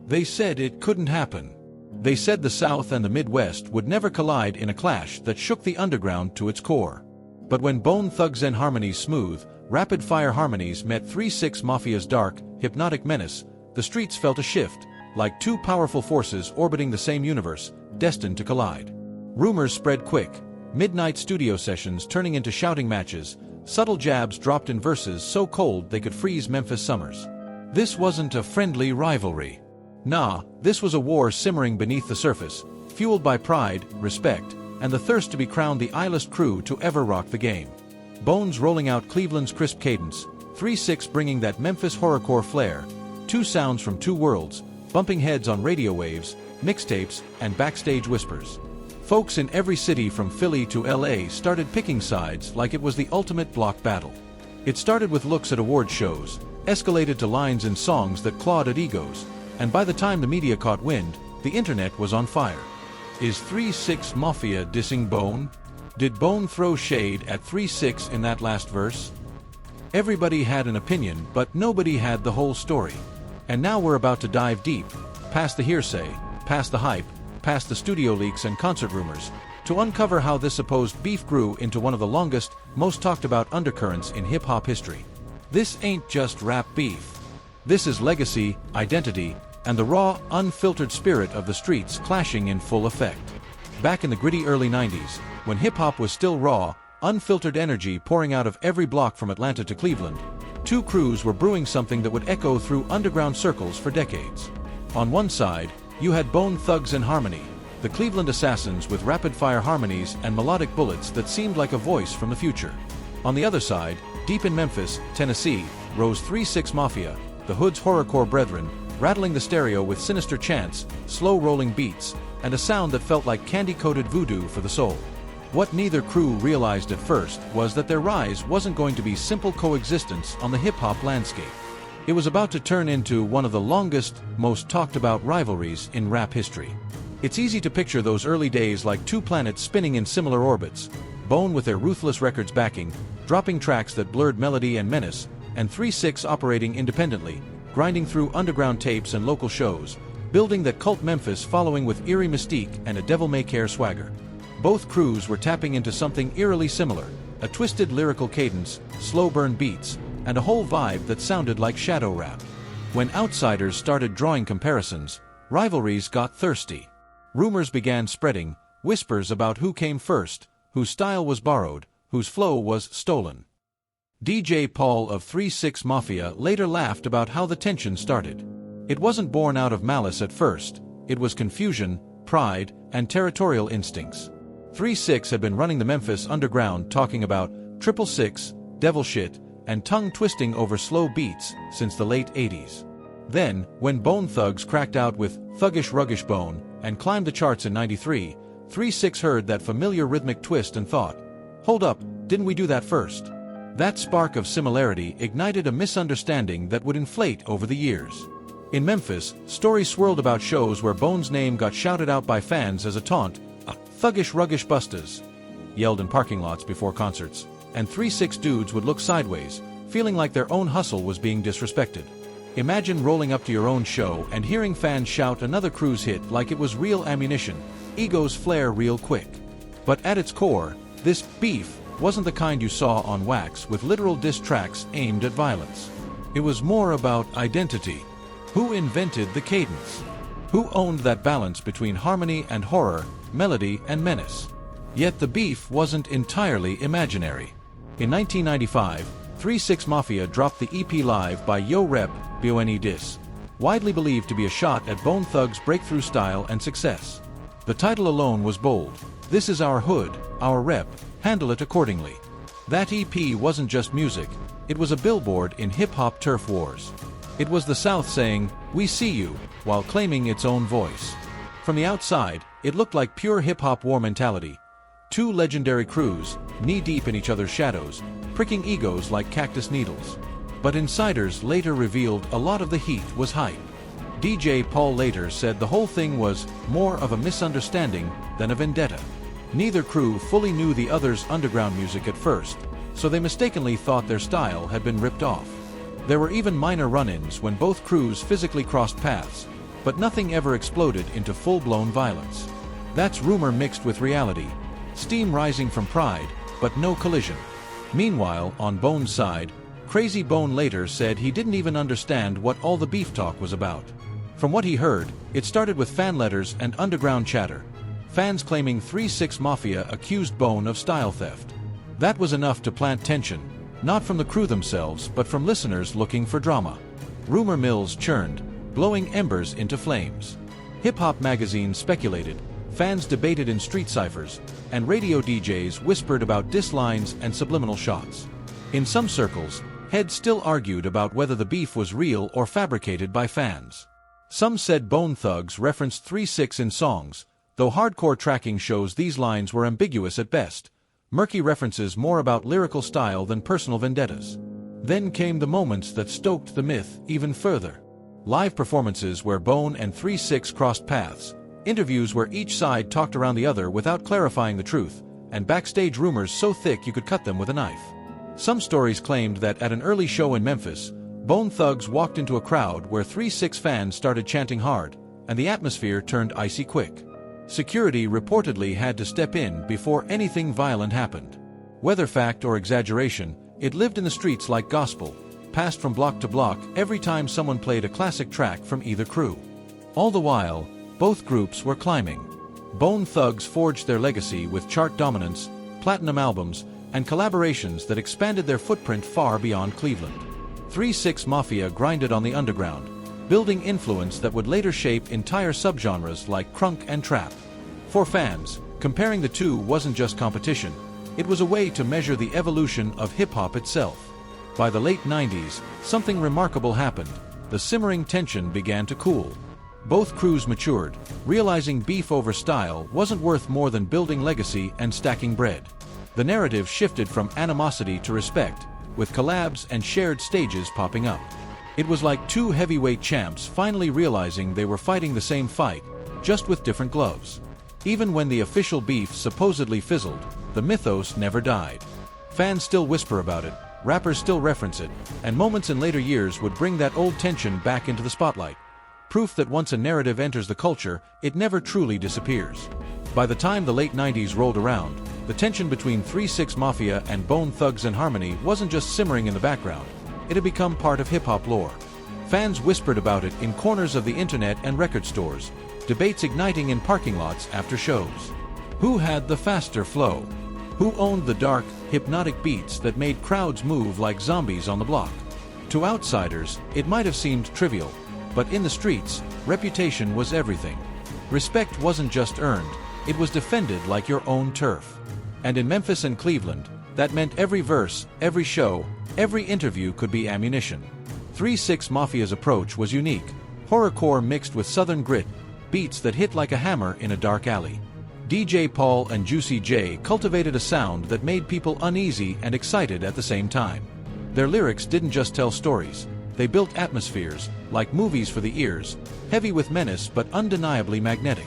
They said it couldn't happen. They said the South and the Midwest would never collide in a clash that shook the underground to its core. But when Bone Thugs-n-Harmony's smooth, rapid-fire harmonies met 3-6 Mafia's dark, hypnotic menace, the streets felt a shift, like two powerful forces orbiting the same universe, destined to collide. Rumors spread quick, midnight studio sessions turning into shouting matches, subtle jabs dropped in verses so cold they could freeze Memphis summers. This wasn't a friendly rivalry. Nah, this was a war simmering beneath the surface, fueled by pride, respect, and the thirst to be crowned the illest crew to ever rock the game. Bones rolling out Cleveland's crisp cadence, 3-6 bringing that Memphis horrorcore flair, two sounds from two worlds, bumping heads on radio waves, mixtapes, and backstage whispers. Folks in every city from Philly to LA started picking sides like it was the ultimate block battle. It started with looks at award shows, escalated to lines in songs that clawed at egos, and by the time the media caught wind, the internet was on fire. Is 3-6 Mafia dissing Bone? Did Bone throw shade at 3-6 in that last verse? Everybody had an opinion, but nobody had the whole story. And now we're about to dive deep, past the hearsay, past the hype, past the studio leaks and concert rumors, to uncover how this supposed beef grew into one of the longest, most talked about undercurrents in hip-hop history. This ain't just rap beef. This is legacy, identity, and the raw, unfiltered spirit of the streets clashing in full effect. Back in the gritty early 90s, when hip-hop was still raw, unfiltered energy pouring out of every block from Atlanta to Cleveland, two crews were brewing something that would echo through underground circles for decades. On one side, you had Bone Thugs-n-Harmony, the Cleveland assassins with rapid-fire harmonies and melodic bullets that seemed like a voice from the future. On the other side, deep in Memphis, Tennessee, rose 3-6 Mafia, the hood's horrorcore brethren, rattling the stereo with sinister chants, slow-rolling beats, and a sound that felt like candy-coated voodoo for the soul. What neither crew realized at first was that their rise wasn't going to be simple coexistence on the hip-hop landscape. It was about to turn into one of the longest, most talked-about rivalries in rap history. It's easy to picture those early days like two planets spinning in similar orbits, Bone with their ruthless records backing, dropping tracks that blurred melody and menace, and 3-6 operating independently, grinding through underground tapes and local shows, building that cult Memphis following with eerie mystique and a devil-may-care swagger. Both crews were tapping into something eerily similar, a twisted lyrical cadence, slow burn beats, and a whole vibe that sounded like shadow rap. When outsiders started drawing comparisons, rivalries got thirsty. Rumors began spreading, whispers about who came first, whose style was borrowed, whose flow was stolen. DJ Paul of 3-6 Mafia later laughed about how the tension started. It wasn't born out of malice at first, it was confusion, pride, and territorial instincts. 3-6 had been running the Memphis underground talking about 666, devil shit, and tongue-twisting over slow beats since the late 80s. Then, when Bone Thugs cracked out with Thuggish Ruggish Bone and climbed the charts in '93, 3-6 heard that familiar rhythmic twist and thought, hold up, didn't we do that first? That spark of similarity ignited a misunderstanding that would inflate over the years. In Memphis, stories swirled about shows where Bone's name got shouted out by fans as a taunt, Thuggish Ruggish Bustas, yelled in parking lots before concerts, and 3-6 dudes would look sideways, feeling like their own hustle was being disrespected. Imagine rolling up to your own show and hearing fans shout another crew's hit like it was real ammunition, egos flare real quick. But at its core, this beef wasn't the kind you saw on wax with literal diss tracks aimed at violence. It was more about identity. Who invented the cadence? Who owned that balance between harmony and horror, melody and menace? Yet the beef wasn't entirely imaginary. In 1995, 3-6 Mafia dropped the EP Live by Yo Rep, Bone Dis, widely believed to be a shot at Bone Thugs' breakthrough style and success. The title alone was bold. This is our hood, our rep, handle it accordingly. That EP wasn't just music, it was a billboard in hip-hop turf wars. It was the South saying, "We see you," while claiming its own voice. From the outside, it looked like pure hip-hop war mentality. Two legendary crews, knee-deep in each other's shadows, pricking egos like cactus needles. But insiders later revealed a lot of the heat was hype. DJ Paul later said the whole thing was more of a misunderstanding than a vendetta. Neither crew fully knew the other's underground music at first, so they mistakenly thought their style had been ripped off. There were even minor run-ins when both crews physically crossed paths, but nothing ever exploded into full-blown violence. That's rumor mixed with reality, steam rising from pride, but no collision. Meanwhile, on Bone's side, Crazy Bone later said he didn't even understand what all the beef talk was about. From what he heard, it started with fan letters and underground chatter. Fans claiming 3-6 Mafia accused Bone of style theft. That was enough to plant tension, not from the crew themselves but from listeners looking for drama. Rumor mills churned, blowing embers into flames. Hip-hop magazines speculated, fans debated in street ciphers, and radio DJs whispered about diss lines and subliminal shots. In some circles, heads still argued about whether the beef was real or fabricated by fans. Some said Bone Thugs referenced 3-6 in songs, though hardcore tracking shows these lines were ambiguous at best, murky references more about lyrical style than personal vendettas. Then came the moments that stoked the myth even further. Live performances where Bone and 3-6 crossed paths, interviews where each side talked around the other without clarifying the truth, and backstage rumors so thick you could cut them with a knife. Some stories claimed that at an early show in Memphis, Bone Thugs walked into a crowd where 3-6 fans started chanting hard, and the atmosphere turned icy quick. Security reportedly had to step in before anything violent happened. Whether fact or exaggeration, it lived in the streets like gospel, passed from block to block every time someone played a classic track from either crew. All the while, both groups were climbing. Bone Thugs forged their legacy with chart dominance, platinum albums, and collaborations that expanded their footprint far beyond Cleveland. 3-6 Mafia grinded on the underground, building influence that would later shape entire subgenres like crunk and trap. For fans, comparing the two wasn't just competition, it was a way to measure the evolution of hip-hop itself. By the late 90s, something remarkable happened. The simmering tension began to cool. Both crews matured, realizing beef over style wasn't worth more than building legacy and stacking bread. The narrative shifted from animosity to respect, with collabs and shared stages popping up. It was like two heavyweight champs finally realizing they were fighting the same fight, just with different gloves. Even when the official beef supposedly fizzled, the mythos never died. Fans still whisper about it, rappers still reference it, and moments in later years would bring that old tension back into the spotlight. Proof that once a narrative enters the culture, it never truly disappears. By the time the late 90s rolled around, the tension between 3-6 Mafia and Bone Thugs and Harmony wasn't just simmering in the background. It had become part of hip-hop lore. Fans whispered about it in corners of the internet and record stores, debates igniting in parking lots after shows. Who had the faster flow? Who owned the dark, hypnotic beats that made crowds move like zombies on the block? To outsiders, it might have seemed trivial, but in the streets, reputation was everything. Respect wasn't just earned, it was defended like your own turf. And in Memphis and Cleveland, that meant every verse, every show, every interview could be ammunition. 3-6 Mafia's approach was unique, horrorcore mixed with southern grit, beats that hit like a hammer in a dark alley. DJ Paul and Juicy J cultivated a sound that made people uneasy and excited at the same time. Their lyrics didn't just tell stories, they built atmospheres, like movies for the ears, heavy with menace but undeniably magnetic.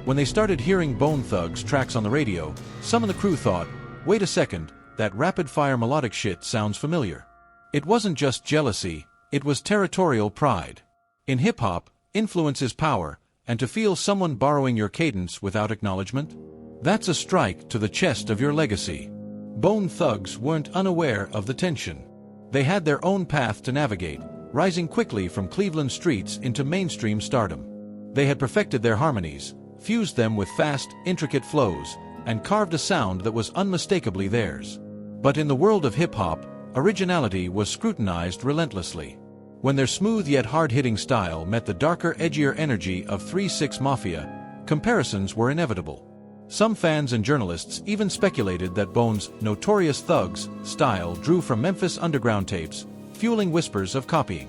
When they started hearing Bone Thugs tracks on the radio, some in the crew thought, wait a second, that rapid-fire melodic shit sounds familiar. It wasn't just jealousy, it was territorial pride. In hip-hop, influence is power, and to feel someone borrowing your cadence without acknowledgement? That's a strike to the chest of your legacy. Bone Thugs weren't unaware of the tension. They had their own path to navigate, rising quickly from Cleveland streets into mainstream stardom. They had perfected their harmonies, fused them with fast, intricate flows, and carved a sound that was unmistakably theirs. But in the world of hip-hop, originality was scrutinized relentlessly. When their smooth yet hard-hitting style met the darker, edgier energy of 3-6 Mafia, comparisons were inevitable. Some fans and journalists even speculated that Bone's Notorious Thugs style drew from Memphis underground tapes, fueling whispers of copying.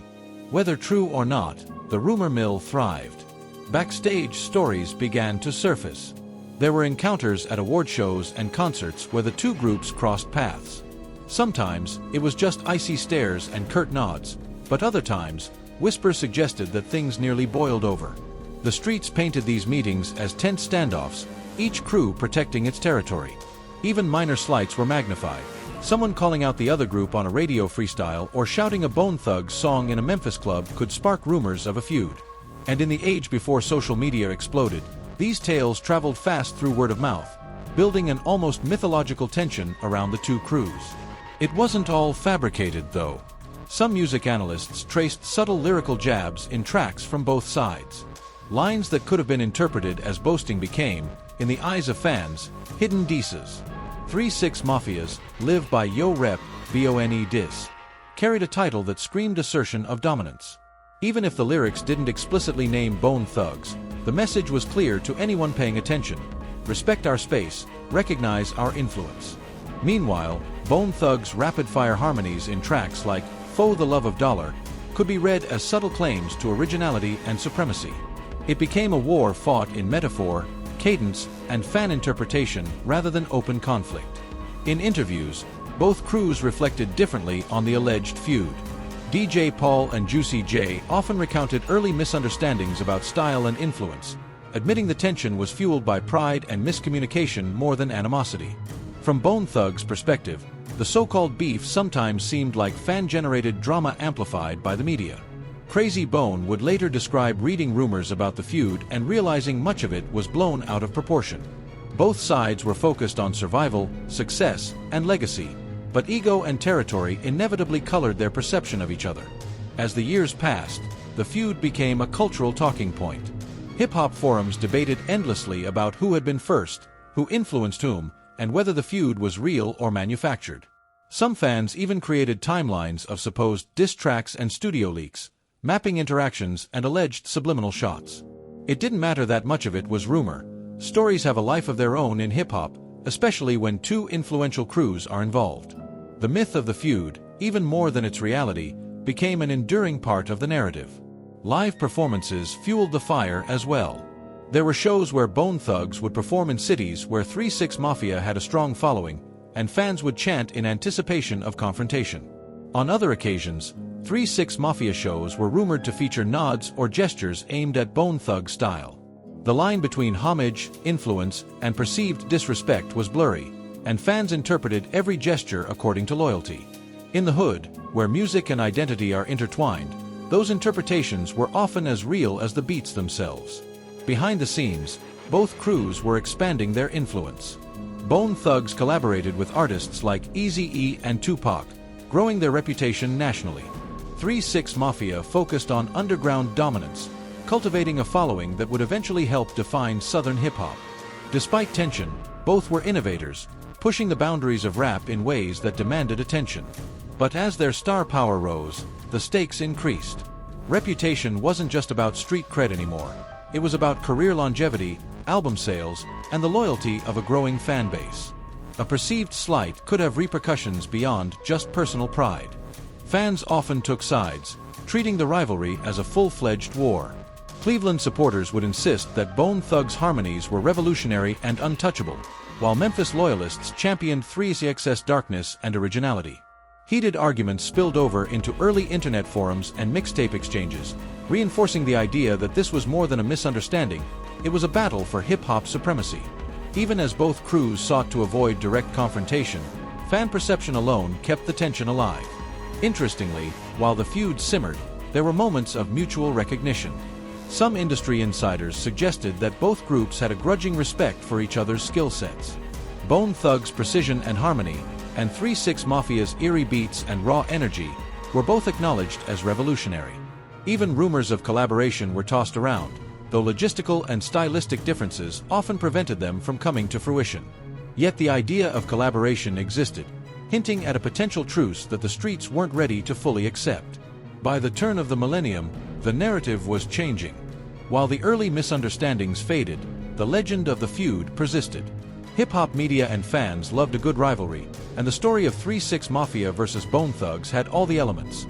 Whether true or not, the rumor mill thrived. Backstage stories began to surface. There were encounters at award shows and concerts where the two groups crossed paths. Sometimes, it was just icy stares and curt nods, but other times, whispers suggested that things nearly boiled over. The streets painted these meetings as tense standoffs, each crew protecting its territory. Even minor slights were magnified. Someone calling out the other group on a radio freestyle or shouting a Bone Thugs song in a Memphis club could spark rumors of a feud. And in the age before social media exploded, these tales traveled fast through word of mouth, building an almost mythological tension around the two crews. It wasn't all fabricated, though. Some music analysts traced subtle lyrical jabs in tracks from both sides. Lines that could have been interpreted as boasting became, in the eyes of fans, hidden disses. 3-6 Mafia's Live by Yo Rep, Bone Diss carried a title that screamed assertion of dominance. Even if the lyrics didn't explicitly name Bone Thugs, the message was clear to anyone paying attention. Respect our space, recognize our influence. Meanwhile, Bone Thugs' rapid-fire harmonies in tracks like For the Love of Dollar could be read as subtle claims to originality and supremacy. It became a war fought in metaphor, cadence, and fan interpretation rather than open conflict. In interviews, both crews reflected differently on the alleged feud. DJ Paul and Juicy J often recounted early misunderstandings about style and influence, admitting the tension was fueled by pride and miscommunication more than animosity. From Bone Thugs' perspective, the so-called beef sometimes seemed like fan-generated drama amplified by the media. Crazy Bone would later describe reading rumors about the feud and realizing much of it was blown out of proportion. Both sides were focused on survival, success, and legacy, but ego and territory inevitably colored their perception of each other. As the years passed, the feud became a cultural talking point. Hip-hop forums debated endlessly about who had been first, who influenced whom, and whether the feud was real or manufactured. Some fans even created timelines of supposed diss tracks and studio leaks, mapping interactions and alleged subliminal shots. It didn't matter that much of it was rumor. Stories have a life of their own in hip-hop, especially when two influential crews are involved. The myth of the feud, even more than its reality, became an enduring part of the narrative. Live performances fueled the fire as well. There were shows where Bone Thugs would perform in cities where 3-6 Mafia had a strong following, and fans would chant in anticipation of confrontation. On other occasions, 3-6 Mafia shows were rumored to feature nods or gestures aimed at Bone Thug style. The line between homage, influence, and perceived disrespect was blurry, and fans interpreted every gesture according to loyalty. In the hood, where music and identity are intertwined, those interpretations were often as real as the beats themselves. Behind the scenes, both crews were expanding their influence. Bone Thugs collaborated with artists like Eazy-E and Tupac, growing their reputation nationally. 3-6 Mafia focused on underground dominance, cultivating a following that would eventually help define Southern hip-hop. Despite tension, both were innovators, pushing the boundaries of rap in ways that demanded attention. But as their star power rose, the stakes increased. Reputation wasn't just about street cred anymore. It was about career longevity, album sales, and the loyalty of a growing fan base. A perceived slight could have repercussions beyond just personal pride. Fans often took sides, treating the rivalry as a full-fledged war. Cleveland supporters would insist that Bone Thugs' harmonies were revolutionary and untouchable, while Memphis loyalists championed 3-6's darkness and originality. Heated arguments spilled over into early internet forums and mixtape exchanges, reinforcing the idea that this was more than a misunderstanding, it was a battle for hip-hop supremacy. Even as both crews sought to avoid direct confrontation, fan perception alone kept the tension alive. Interestingly, while the feud simmered, there were moments of mutual recognition. Some industry insiders suggested that both groups had a grudging respect for each other's skill sets. Bone Thugs' precision and harmony, and 3-6 Mafia's eerie beats and raw energy, were both acknowledged as revolutionary. Even rumors of collaboration were tossed around, though logistical and stylistic differences often prevented them from coming to fruition. Yet the idea of collaboration existed, hinting at a potential truce that the streets weren't ready to fully accept. By the turn of the millennium, the narrative was changing. While the early misunderstandings faded, the legend of the feud persisted. Hip-hop media and fans loved a good rivalry, and the story of 3-6 Mafia versus Bone Thugs had all the elements.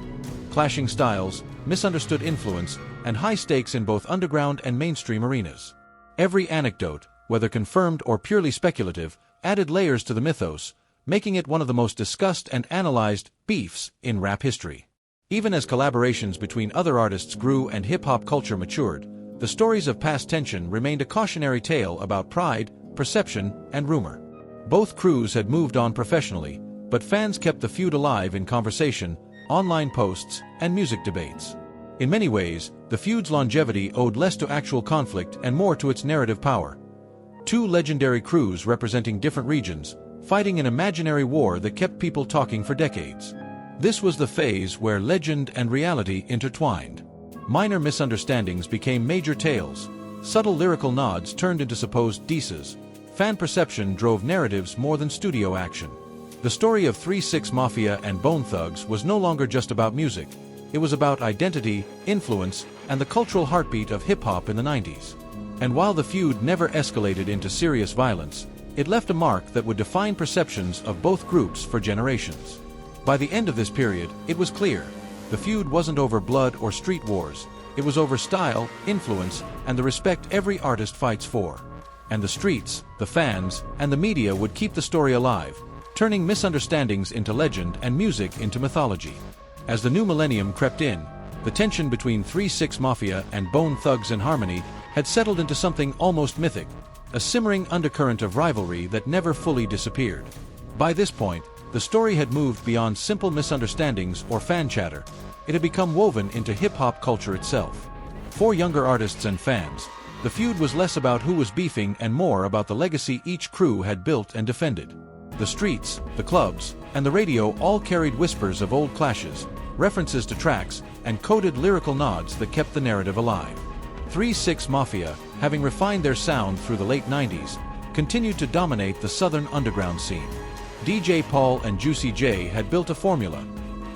Clashing styles, misunderstood influence, and high stakes in both underground and mainstream arenas. Every anecdote, whether confirmed or purely speculative, added layers to the mythos, making it one of the most discussed and analyzed beefs in rap history. Even as collaborations between other artists grew and hip-hop culture matured, the stories of past tension remained a cautionary tale about pride, perception, and rumor. Both crews had moved on professionally, but fans kept the feud alive in conversation, online posts, and music debates. In many ways, the feud's longevity owed less to actual conflict and more to its narrative power. Two legendary crews representing different regions, fighting an imaginary war that kept people talking for decades. This was the phase where legend and reality intertwined. Minor misunderstandings became major tales. Subtle lyrical nods turned into supposed dices. Fan perception drove narratives more than studio action. The story of 3-6 Mafia and Bone Thugs was no longer just about music. It was about identity, influence, and the cultural heartbeat of hip-hop in the 90s. And while the feud never escalated into serious violence, it left a mark that would define perceptions of both groups for generations. By the end of this period, it was clear. The feud wasn't over blood or street wars. It was over style, influence, and the respect every artist fights for. And the streets, the fans, and the media would keep the story alive, turning misunderstandings into legend and music into mythology. As the new millennium crept in, the tension between 3-6 Mafia and Bone Thugs and Harmony had settled into something almost mythic, a simmering undercurrent of rivalry that never fully disappeared. By this point, the story had moved beyond simple misunderstandings or fan chatter. It had become woven into hip-hop culture itself. For younger artists and fans, the feud was less about who was beefing and more about the legacy each crew had built and defended. The streets, the clubs, and the radio all carried whispers of old clashes, references to tracks, and coded lyrical nods that kept the narrative alive. 3-6 Mafia, having refined their sound through the late 90s, continued to dominate the southern underground scene. DJ Paul and Juicy J had built a formula: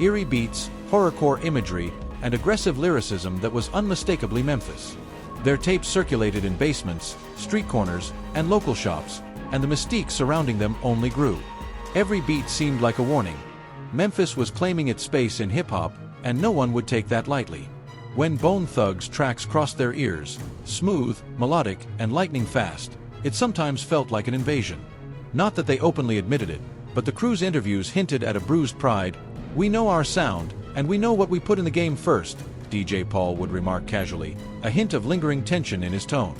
eerie beats, horrorcore imagery, and aggressive lyricism that was unmistakably Memphis. Their tapes circulated in basements, street corners, and local shops, and the mystique surrounding them only grew. Every beat seemed like a warning. Memphis was claiming its space in hip-hop, and no one would take that lightly. When Bone Thugs' tracks crossed their ears, smooth, melodic, and lightning fast, it sometimes felt like an invasion. Not that they openly admitted it, but the crew's interviews hinted at a bruised pride. "We know our sound, and we know what we put in the game first," DJ Paul would remark casually, a hint of lingering tension in his tone.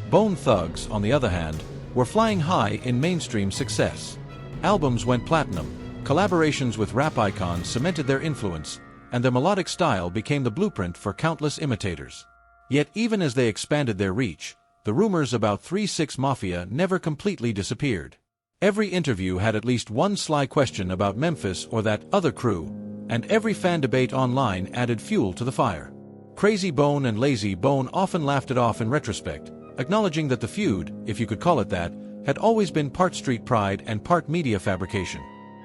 Bone Thugs, on the other hand, were flying high in mainstream success. Albums went platinum, collaborations with rap icons cemented their influence, and their melodic style became the blueprint for countless imitators. Yet even as they expanded their reach, the rumors about 3-6 Mafia never completely disappeared. Every interview had at least one sly question about Memphis or that other crew, and every fan debate online added fuel to the fire. Crazy Bone and Lazy Bone often laughed it off in retrospect, acknowledging that the feud, if you could call it that, had always been part street pride and part media fabrication.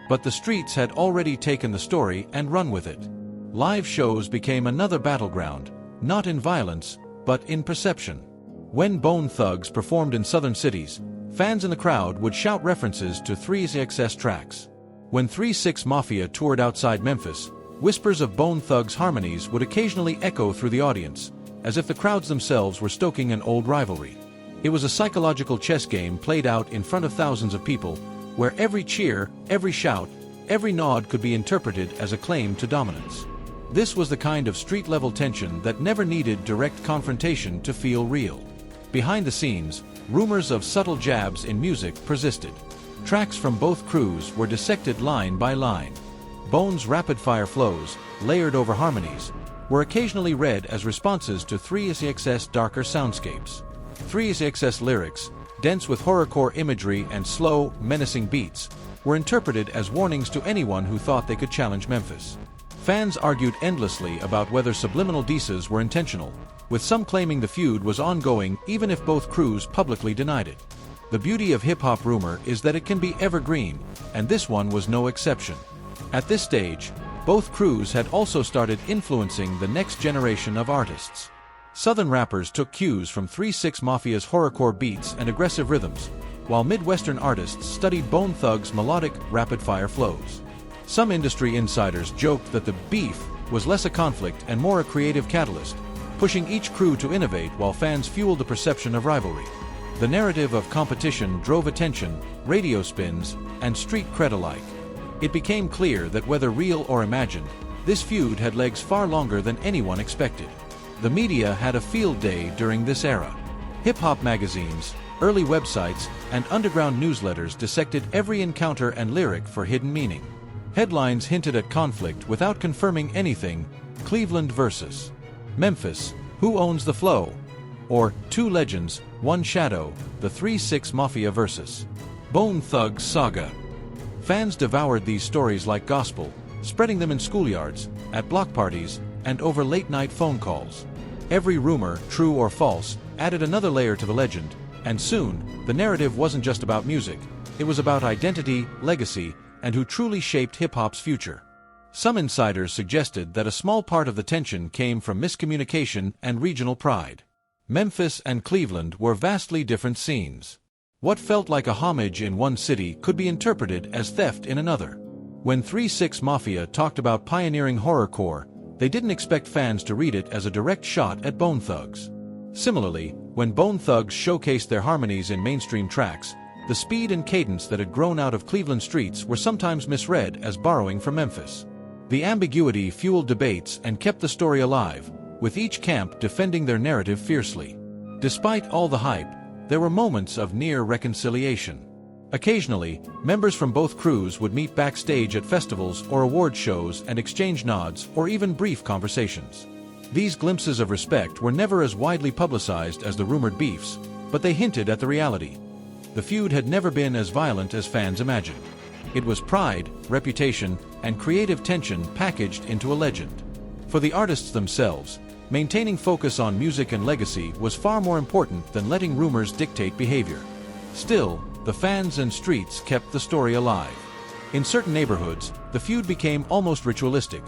But the streets had already taken the story and run with it. Live shows became another battleground, not in violence, but in perception. When Bone Thugs performed in southern cities, fans in the crowd would shout references to 3-6's tracks. When 3-6 Mafia toured outside Memphis, whispers of Bone Thugs' harmonies would occasionally echo through the audience, as if the crowds themselves were stoking an old rivalry. It was a psychological chess game played out in front of thousands of people, where every cheer, every shout, every nod could be interpreted as a claim to dominance. This was the kind of street-level tension that never needed direct confrontation to feel real. Behind the scenes, rumors of subtle jabs in music persisted. Tracks from both crews were dissected line by line. Bone's rapid-fire flows, layered over harmonies, were occasionally read as responses to 3-6's darker soundscapes. 3-6's lyrics, dense with horrorcore imagery and slow, menacing beats, were interpreted as warnings to anyone who thought they could challenge Memphis. Fans argued endlessly about whether subliminal dices were intentional, with some claiming the feud was ongoing even if both crews publicly denied it. The beauty of hip-hop rumor is that it can be evergreen, and this one was no exception. At this stage, both crews had also started influencing the next generation of artists. Southern rappers took cues from 3-6 Mafia's horrorcore beats and aggressive rhythms, while Midwestern artists studied Bone Thugs' melodic, rapid-fire flows. Some industry insiders joked that the beef was less a conflict and more a creative catalyst, pushing each crew to innovate while fans fueled the perception of rivalry. The narrative of competition drove attention, radio spins, and street cred alike. It became clear that whether real or imagined, this feud had legs far longer than anyone expected. The media had a field day during this era. Hip-hop magazines, early websites, and underground newsletters dissected every encounter and lyric for hidden meaning. Headlines hinted at conflict without confirming anything: Cleveland versus Memphis, Who Owns the Flow? Or Two Legends, One Shadow, the 3-6 Mafia vs. Bone Thugs saga. Fans devoured these stories like gospel, spreading them in schoolyards, at block parties, and over late-night phone calls. Every rumor, true or false, added another layer to the legend, and soon, the narrative wasn't just about music, it was about identity, legacy, and who truly shaped hip-hop's future. Some insiders suggested that a small part of the tension came from miscommunication and regional pride. Memphis and Cleveland were vastly different scenes. What felt like a homage in one city could be interpreted as theft in another. When 3-6 Mafia talked about pioneering horrorcore, they didn't expect fans to read it as a direct shot at Bone Thugs. Similarly, when Bone Thugs showcased their harmonies in mainstream tracks, the speed and cadence that had grown out of Cleveland streets were sometimes misread as borrowing from Memphis. The ambiguity fueled debates and kept the story alive, with each camp defending their narrative fiercely. Despite all the hype, there were moments of near reconciliation. Occasionally, members from both crews would meet backstage at festivals or award shows and exchange nods or even brief conversations. These glimpses of respect were never as widely publicized as the rumored beefs, but they hinted at the reality. The feud had never been as violent as fans imagined. It was pride, reputation, and creative tension packaged into a legend. For the artists themselves, maintaining focus on music and legacy was far more important than letting rumors dictate behavior. Still, the fans and streets kept the story alive. In certain neighborhoods, the feud became almost ritualistic.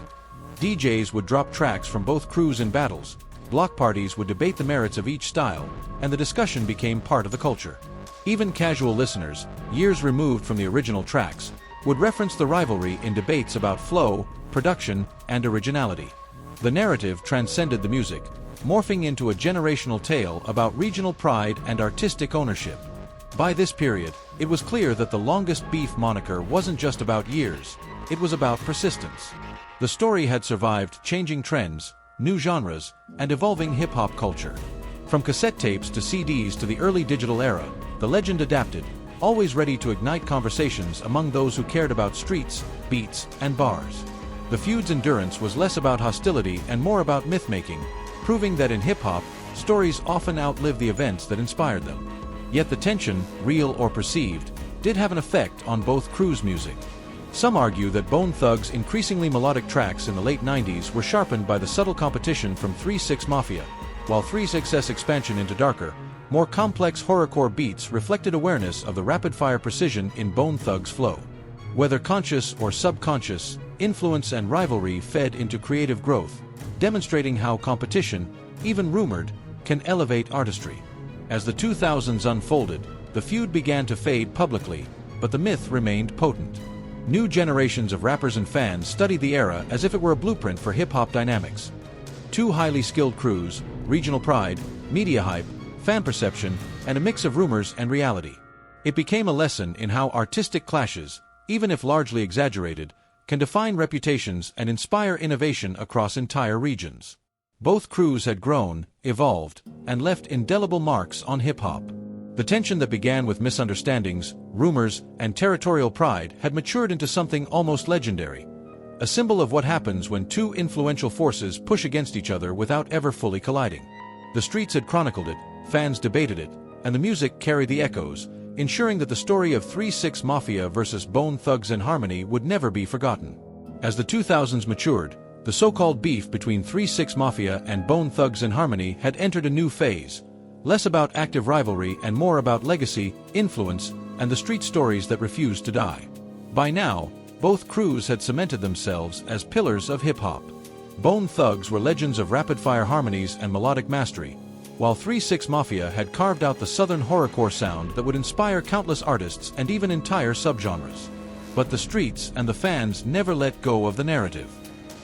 DJs would drop tracks from both crews in battles, block parties would debate the merits of each style, and the discussion became part of the culture. Even casual listeners, years removed from the original tracks, would reference the rivalry in debates about flow, production, and originality. The narrative transcended the music, morphing into a generational tale about regional pride and artistic ownership. By this period, it was clear that the longest beef moniker wasn't just about years, it was about persistence. The story had survived changing trends, new genres, and evolving hip-hop culture. From cassette tapes to CDs to the early digital era, the legend adapted, always ready to ignite conversations among those who cared about streets, beats, and bars. The feud's endurance was less about hostility and more about myth-making, proving that in hip-hop, stories often outlive the events that inspired them. Yet the tension, real or perceived, did have an effect on both crews' music. Some argue that Bone Thugs' increasingly melodic tracks in the late 90s were sharpened by the subtle competition from 3-6 Mafia, while 3-6's expansion into darker, more complex horrorcore beats reflected awareness of the rapid-fire precision in Bone Thugs' flow. Whether conscious or subconscious, influence and rivalry fed into creative growth, demonstrating how competition, even rumored, can elevate artistry. As the 2000s unfolded, the feud began to fade publicly, but the myth remained potent. New generations of rappers and fans studied the era as if it were a blueprint for hip-hop dynamics. Two highly skilled crews, regional pride, media hype, fan perception, and a mix of rumors and reality. It became a lesson in how artistic clashes, even if largely exaggerated, can define reputations and inspire innovation across entire regions. Both crews had grown, evolved, and left indelible marks on hip-hop. The tension that began with misunderstandings, rumors, and territorial pride had matured into something almost legendary, a symbol of what happens when two influential forces push against each other without ever fully colliding. The streets had chronicled it, fans debated it, and the music carried the echoes, ensuring that the story of 3-6 Mafia versus Bone Thugs and Harmony would never be forgotten. As the 2000s matured, the so-called beef between 3-6 Mafia and Bone Thugs and Harmony had entered a new phase, less about active rivalry and more about legacy, influence, and the street stories that refused to die. By now, both crews had cemented themselves as pillars of hip-hop. Bone Thugs were legends of rapid-fire harmonies and melodic mastery, while 3-6 Mafia had carved out the southern horrorcore sound that would inspire countless artists and even entire subgenres. But the streets and the fans never let go of the narrative.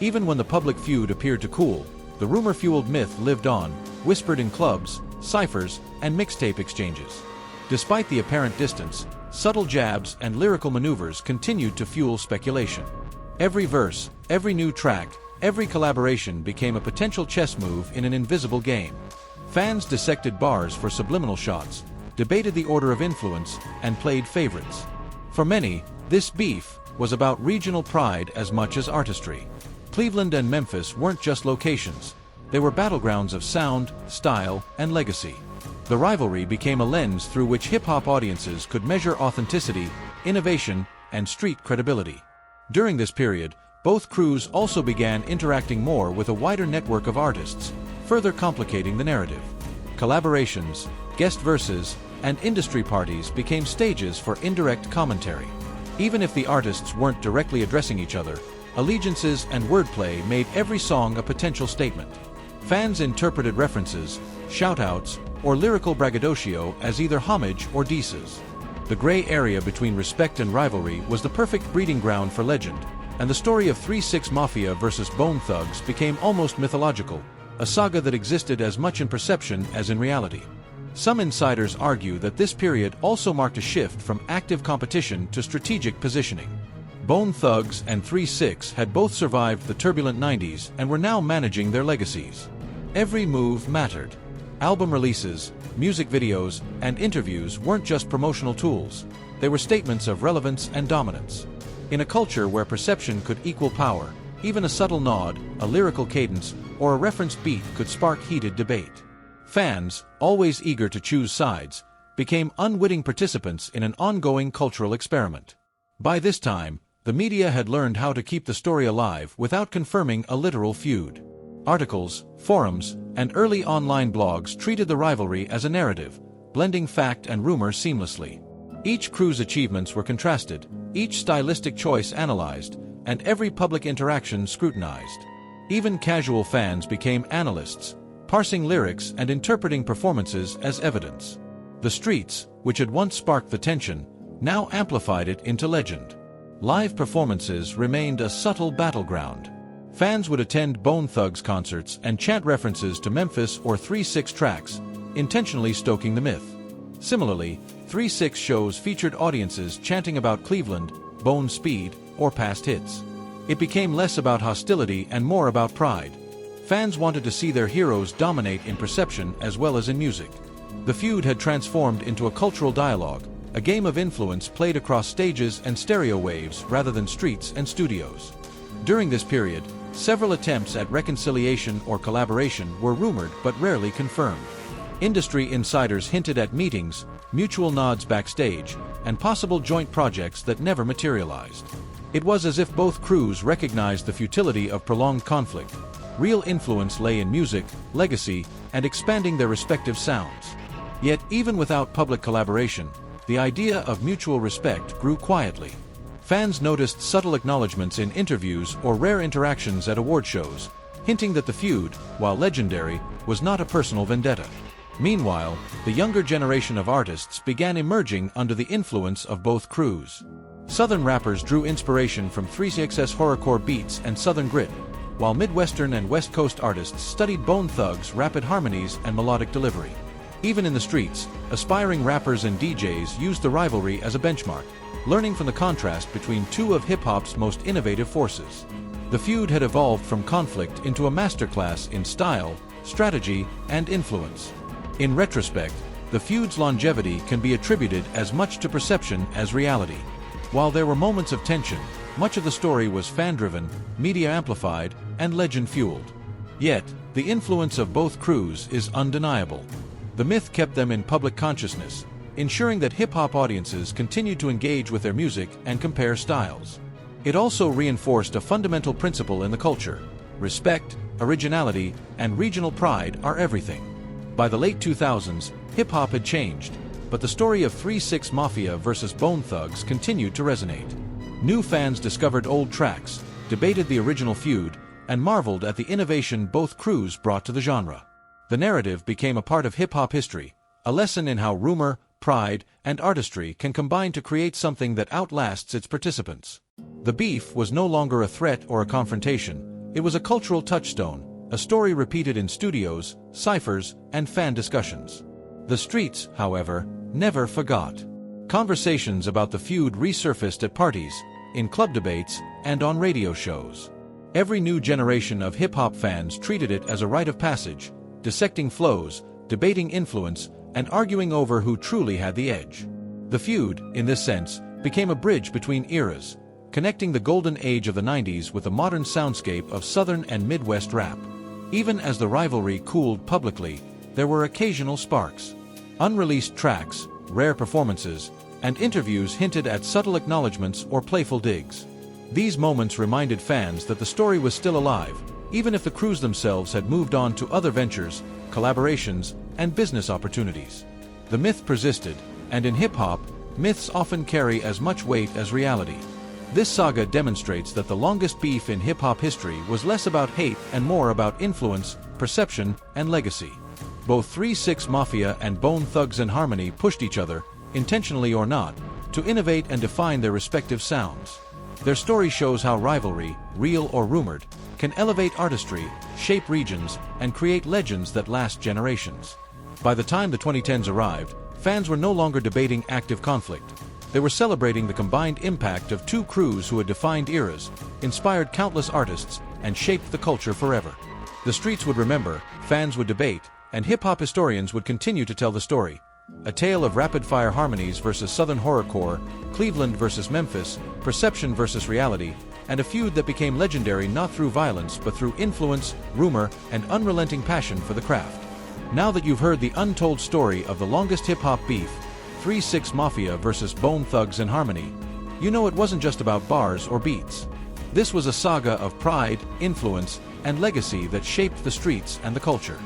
Even when the public feud appeared to cool, the rumor-fueled myth lived on, whispered in clubs, ciphers, and mixtape exchanges. Despite the apparent distance, subtle jabs and lyrical maneuvers continued to fuel speculation. Every verse, every new track, every collaboration became a potential chess move in an invisible game. Fans dissected bars for subliminal shots, debated the order of influence, and played favorites. For many, this beef was about regional pride as much as artistry. Cleveland and Memphis weren't just locations. They were battlegrounds of sound, style, and legacy. The rivalry became a lens through which hip-hop audiences could measure authenticity, innovation, and street credibility. During this period, both crews also began interacting more with a wider network of artists, further complicating the narrative. Collaborations, guest verses, and industry parties became stages for indirect commentary. Even if the artists weren't directly addressing each other, allegiances and wordplay made every song a potential statement. Fans interpreted references, shout-outs, or lyrical braggadocio as either homage or disses. The gray area between respect and rivalry was the perfect breeding ground for legend, and the story of 3-6 Mafia versus Bone Thugs became almost mythological, a saga that existed as much in perception as in reality. Some insiders argue that this period also marked a shift from active competition to strategic positioning. Bone Thugs and 3-6 had both survived the turbulent 90s and were now managing their legacies. Every move mattered. Album releases, music videos, and interviews weren't just promotional tools. They were statements of relevance and dominance. In a culture where perception could equal power, even a subtle nod, a lyrical cadence, or a reference beat could spark heated debate. Fans, always eager to choose sides, became unwitting participants in an ongoing cultural experiment. By this time, the media had learned how to keep the story alive without confirming a literal feud. Articles, forums, and early online blogs treated the rivalry as a narrative, blending fact and rumor seamlessly. Each crew's achievements were contrasted, each stylistic choice analyzed, and every public interaction scrutinized. Even casual fans became analysts, parsing lyrics and interpreting performances as evidence. The streets, which had once sparked the tension, now amplified it into legend. Live performances remained a subtle battleground. Fans would attend Bone Thugs concerts and chant references to Memphis or 3-6 tracks, intentionally stoking the myth. Similarly, 3-6 shows featured audiences chanting about Cleveland, Bone Speed, or past hits. It became less about hostility and more about pride. Fans wanted to see their heroes dominate in perception as well as in music. The feud had transformed into a cultural dialogue, a game of influence played across stages and stereo waves rather than streets and studios. During this period, several attempts at reconciliation or collaboration were rumored but rarely confirmed. Industry insiders hinted at meetings, mutual nods backstage, and possible joint projects that never materialized. It was as if both crews recognized the futility of prolonged conflict. Real influence lay in music, legacy, and expanding their respective sounds. Yet, even without public collaboration, the idea of mutual respect grew quietly. Fans noticed subtle acknowledgments in interviews or rare interactions at award shows, hinting that the feud, while legendary, was not a personal vendetta. Meanwhile, the younger generation of artists began emerging under the influence of both crews. Southern rappers drew inspiration from 3-6's horrorcore beats and Southern grit, while Midwestern and West Coast artists studied Bone Thugs' rapid harmonies and melodic delivery. Even in the streets, aspiring rappers and DJs used the rivalry as a benchmark, learning from the contrast between two of hip-hop's most innovative forces. The feud had evolved from conflict into a masterclass in style, strategy, and influence. In retrospect, the feud's longevity can be attributed as much to perception as reality. While there were moments of tension, much of the story was fan-driven, media-amplified, and legend-fueled. Yet, the influence of both crews is undeniable. The myth kept them in public consciousness, ensuring that hip-hop audiences continued to engage with their music and compare styles. It also reinforced a fundamental principle in the culture: respect, originality, and regional pride are everything. By the late 2000s, hip-hop had changed, but the story of 3-6 Mafia versus Bone Thugs continued to resonate. New fans discovered old tracks, debated the original feud, and marveled at the innovation both crews brought to the genre. The narrative became a part of hip-hop history, a lesson in how rumor, pride, and artistry can combine to create something that outlasts its participants. The beef was no longer a threat or a confrontation, it was a cultural touchstone, a story repeated in studios, ciphers, and fan discussions. The streets, however, never forgot. Conversations about the feud resurfaced at parties, in club debates, and on radio shows. Every new generation of hip-hop fans treated it as a rite of passage, dissecting flows, debating influence, and arguing over who truly had the edge. The feud, in this sense, became a bridge between eras, connecting the golden age of the 90s with the modern soundscape of Southern and Midwest rap. Even as the rivalry cooled publicly, there were occasional sparks. Unreleased tracks, rare performances, and interviews hinted at subtle acknowledgments or playful digs. These moments reminded fans that the story was still alive, even if the crews themselves had moved on to other ventures, collaborations, and business opportunities. The myth persisted, and in hip-hop, myths often carry as much weight as reality. This saga demonstrates that the longest beef in hip-hop history was less about hate and more about influence, perception, and legacy. Both 3-6 Mafia and Bone Thugs and Harmony pushed each other, intentionally or not, to innovate and define their respective sounds. Their story shows how rivalry, real or rumored, can elevate artistry, shape regions, and create legends that last generations. By the time the 2010s arrived, fans were no longer debating active conflict. They were celebrating the combined impact of two crews who had defined eras, inspired countless artists, and shaped the culture forever. The streets would remember, fans would debate, and hip-hop historians would continue to tell the story. A tale of rapid-fire harmonies versus Southern horrorcore, Cleveland versus Memphis, perception versus reality, and a feud that became legendary not through violence but through influence, rumor, and unrelenting passion for the craft. Now that you've heard the untold story of the longest hip-hop beef, 3-6 Mafia versus Bone Thugs and Harmony, you know it wasn't just about bars or beats. This was a saga of pride, influence, and legacy that shaped the streets and the culture.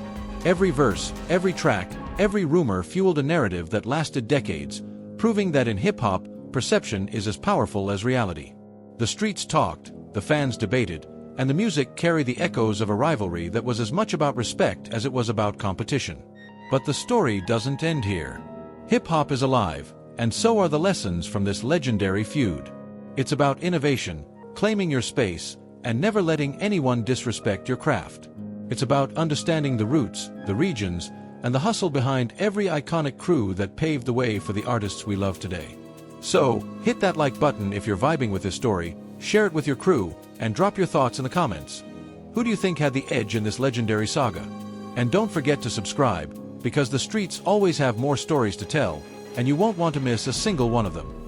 Every verse, every track, every rumor fueled a narrative that lasted decades, proving that in hip-hop, perception is as powerful as reality. The streets talked, the fans debated, and the music carried the echoes of a rivalry that was as much about respect as it was about competition. But the story doesn't end here. Hip-hop is alive, and so are the lessons from this legendary feud. It's about innovation, claiming your space, and never letting anyone disrespect your craft. It's about understanding the roots, the regions, and the hustle behind every iconic crew that paved the way for the artists we love today. So, hit that like button if you're vibing with this story, share it with your crew, and drop your thoughts in the comments. Who do you think had the edge in this legendary saga? And don't forget to subscribe, because the streets always have more stories to tell, and you won't want to miss a single one of them.